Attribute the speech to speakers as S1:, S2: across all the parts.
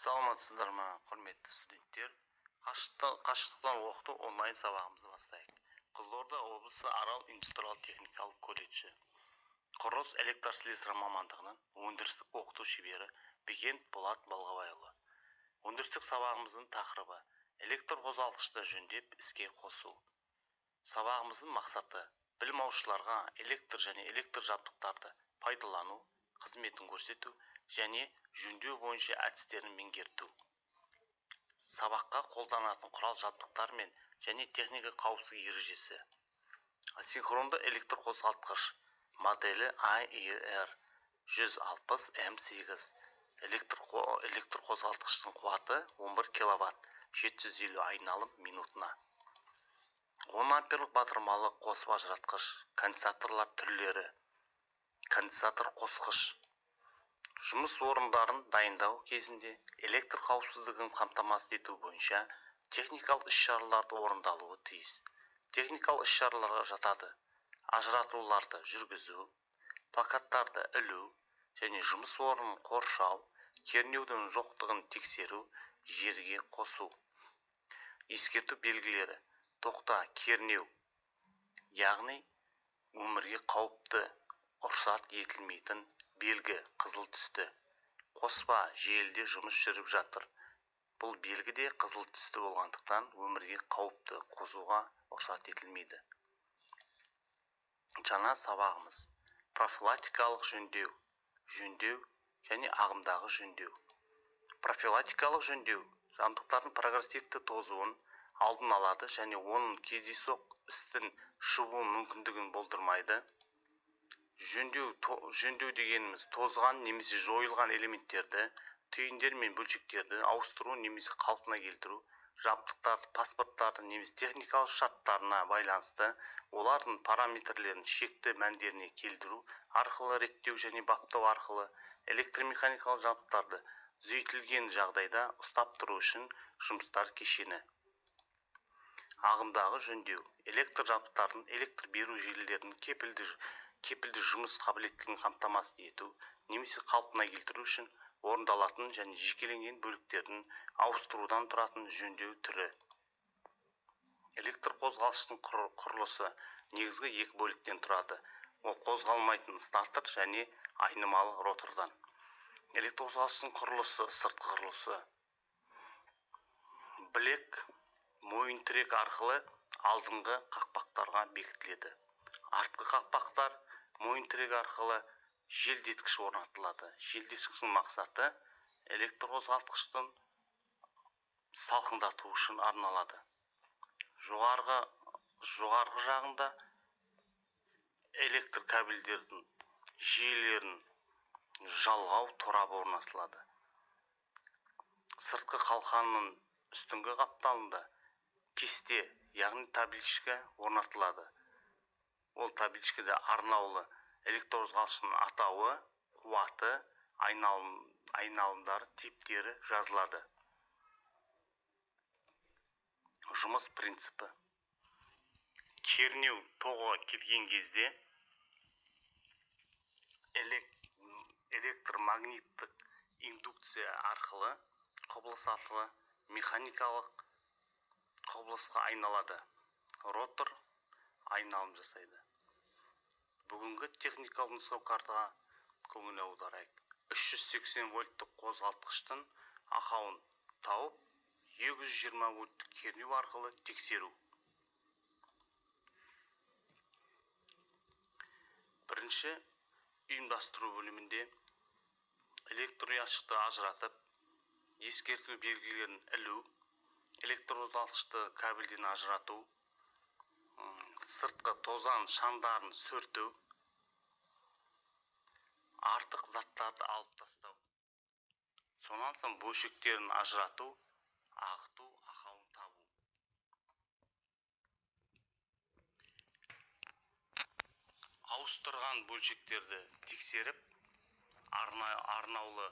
S1: Саламатсыздар ма, құрметті студенттер? Қашықтықтан оқыту онлайн сабағымызды бастайық. Қызылорда облысы Арал индустриялдық-техникалық колледжі құрылыс электрослесарь мамандығының өндірістік оқыту шебері Бекент Болат Балғабайұлы. Өндірістік сабағымыздың тақырыбы электр қозғалтқышты жөндеп іске қосу. Сабағымыздың мақсаты білім алушыларға электр және электр жабдықтарды пайдалану, қызметін көрсету және жөндеу бойынша әдістерін меңгерту. Сабаққа қолданатын құрал жабдықтар мен және техника қауіпсіздік ережесі. Асинхронды электр қозғалтқыш моделі IER 160M8. Электр қозғалтқыштың қуаты 11 кВт, 750 айналым минутына. 10 амперлік батырмалы қосып ажыратқыш, конденсаторлар түрлері, конденсатор қосқыш. Жұмыс орындарын дайындау кезінде электр қауіпсіздігін қамтамасыз ету бойынша техникалық іс-шараларды орындалуы тиіс. Техникалық іс-шараларға жатады: ажыратуларды жүргізу, плакаттарды ілу және жұмыс орнын қоршау, кернеудің жоқтығын тексеру, жерге қосу. Ескерту белгілері: тоқта, кернеу, яғни өмірге қауіпті, рұқсат етілмейтін белгі қызыл түсті. Қоспа, желіде жұмыс жүріп жатыр. Бұл белгі де қызыл түсті болғандықтан өмірге қауіпті, қосуға рұқсат етілмейді. Жаңа сабағымыз профилактикалық жөндеу, жөндеу және ағымдағы жөндеу. Профилактикалық жөндеу жабдықтардың прогрессивті тозуын алдын алады және оның кездейсоқ істің шығу мүмкіндігін болдырмайды. Жөндеу дегеніміз тозған немесе жойылған элементтерді, түйіндер мен бөлшектерді ауыстыру немесе қалпына келтіру, жабдықтарды, паспорттарды немесе техникалық шарттарына байланысты олардың параметрлерін шекті мәндеріне келтіру арқылы реттеу және баптау арқылы электромеханикалық жабдықтарды түзетілген жағдайда ұстап тұру үшін жұмыстар кешені. Ағымдағы жөндеу электр жабдықтарын электр беру желілерінің кепілді жұмыс қабілеттілігін қамтамасыз ету немесе қалпына келтіру үшін орындалатын және жекеленген бөліктердің ауыстырудан тұратын жөндеу түрі. Электр қозғалтқыштың құрылысы негізгі екі бөліктен тұрады. Ол қозғалмайтын стартер және айнымалы ротордан. Электр қозғалтқыштың құрылысы, сыртқы құрылысы. Білек мойын тірек арқылы алдыңғы қақпақтарға бекітіледі. Артқы қақпақтар мойын тірек арқылы желдеткіш орнатылады. Желдеткіштің мақсаты электр қозғалтқыштың салқындату үшін арналады. Жоғарғы жағында электр кабельдердің жүйелерін жалғау торабы орнатылады. Сыртқы қалқанның үстіңгі қапталында кесте, яғни табличка орнатылады. Ол табличкада арнаулы электр қозғалтқыштың атауы, қуаты, айналымдары, типтері жазылады. Жұмыс принципі. Кернеу тоғы келген кезде электромагниттік индукция арқылы құбылыс арқылы механикалық құбылысқа айналады. Ротор айналым жасайды. Бүгінгі техникалық нұсқау картаға көңіл аударайық. 380 вольттық қозғалтқыштың ақауын тауып, 220 вольттық кернеу арқылы тексеру. Бірінші ұйымдастыру бөлімінде электр ұяшықты ажыратып, ескерту белгілерін ілу, электр қозғалтқышты кабельден ажырату, сыртқы тозаң шамдарын сүрту, артық заттарды алып тастау. Сонан соң бөлшектерін ажырату, ағыту, ақауын табу. Ауыстырған бөлшектерді тексеріп, арнаулы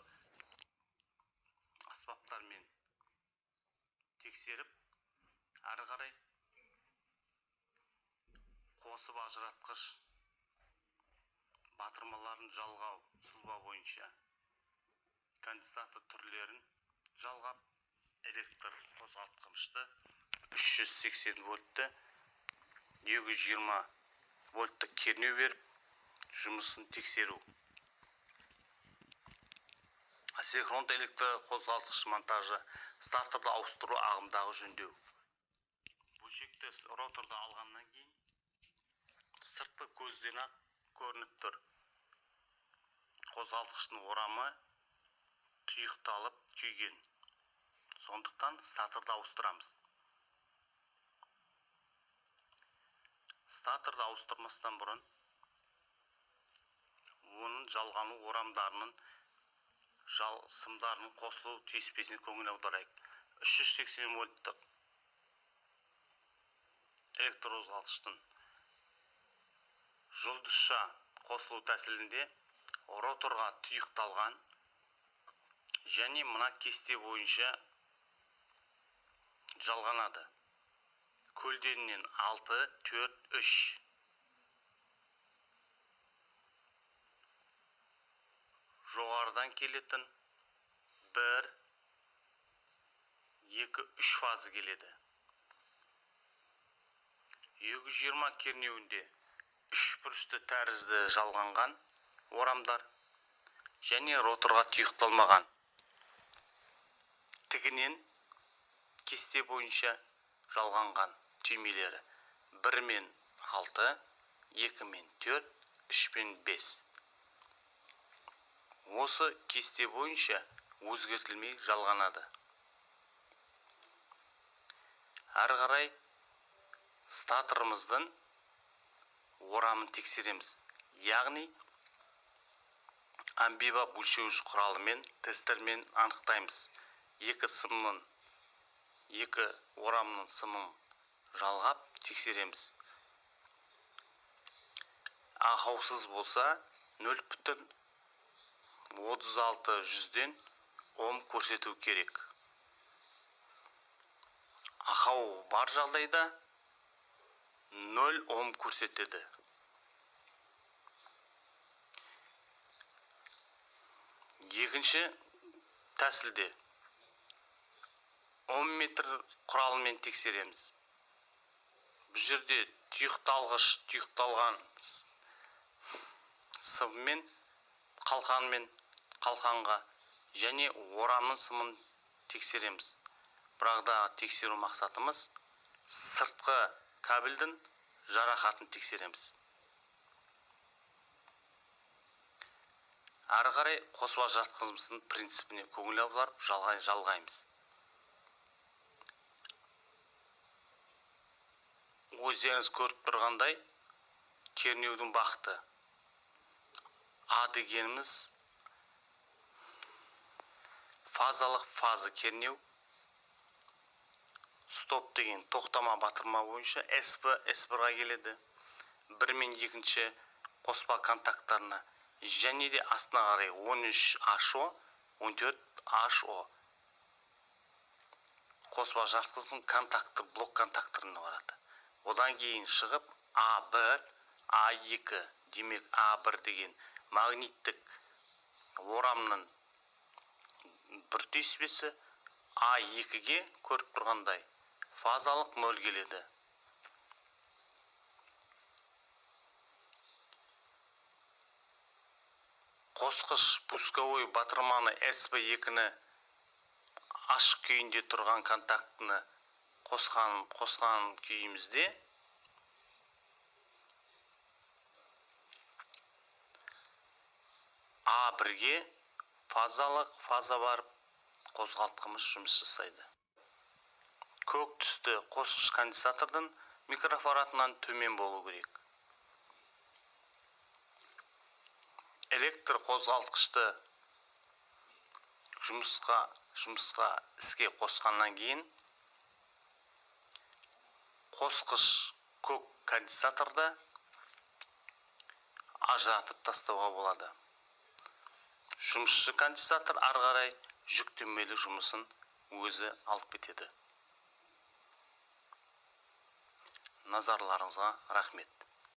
S1: аспаптармен тексеріп, ары қарай қосып ажыратқыш батырмаларын жалғау сұлба бойынша конденсатор түрлерін жалғап электр қозғалтқышты 380 вольтты 220 вольттық кернеу беріп жұмысын тексеру. Асинхронды электр қозғалтқыш монтажы, стартерді ауыстыру, ағымдағы жөндеу. Бөлшекті роторды алғаннан кейін сыртқы көзден ақ көрініп тұр. Қозғалтқыштың орамы тұйықталып күйген. Сондықтан стартерді ауыстырамыз. Стартерді ауыстырмастан бұрын оның жалғану орамдарының сымдарының қосылу түйіспесіне көңіл аударайық. 380 вольттық электр қозғалтқыштың жұлдызша қосылу тәсілінде роторға тұйықталған және мына кесте бойынша жалғанады. Көлденінен 6, 4, 3. Жоғарыдан келетін 1, 2, 3 фазы келеді. 220 кернеуінде 3 бұрышты тәрізді жалғанған орамдар және роторға тұйықталмаған. Тігінен кесте бойынша жалғанған түймелері 1 мен 6, 2 мен 4, 3 мен 5. Осы кесте бойынша өзгертілмей жалғанады. Әрі қарай стартеріміздің орамын тексереміз. Яғни амбива өлшеуіш құралымен, тестермен анықтаймыз. Екі орамның сымын жалғап тексереміз. Ақаусыз болса 0,36 Ом көрсету керек. Ақау бар жағдайда 0 Ом көрсетеді. Екінші тәсілде омметр құралымен тексереміз. Бұл жерде тұйықталған сыммен, қалқанға және орамның сымын тексереміз. Бірақ та тексеру мақсатымыз сыртқы кабельдің жарақатын тексереміз. Әрі қарай қосуға жатқызымыздың принципіне көңіл аударып жалғаймыз. Өздеріңіз көріп тұрғандай кернеудің бағыты. А дегеніміз фазалық фазы кернеу. Стоп деген тоқтама батырма бойынша S1-ға келеді. 1 мен 2 қоспа контакттарына және де астына қарай 13HO, 14HO қоспа жатқыздың контакты, блок контакторына барады. Одан кейін шығып A1, A2, демек A1 деген магниттік орамның бір түйіспесі, A2-ге көріп тұрғандай фазалық 0 келеді. Қосқыш пусковой батырманы SP2-ні ашық күйінде тұрған контактыны қосқан күйімізде A1-ге фаза барып қозғалтқымыз жұмыс жасайды. Көк түсті қосқыш конденсатордың микрофарадынан төмен болу керек. Электр қозғалтқышты жұмысқа іске қосқаннан кейін қосқыш көк конденсаторды ажыратып тастауға болады. Жұмысшы конденсатор ары қарай жүктемелі жұмысын өзі алып кетеді. Назарларыңызға рахмет.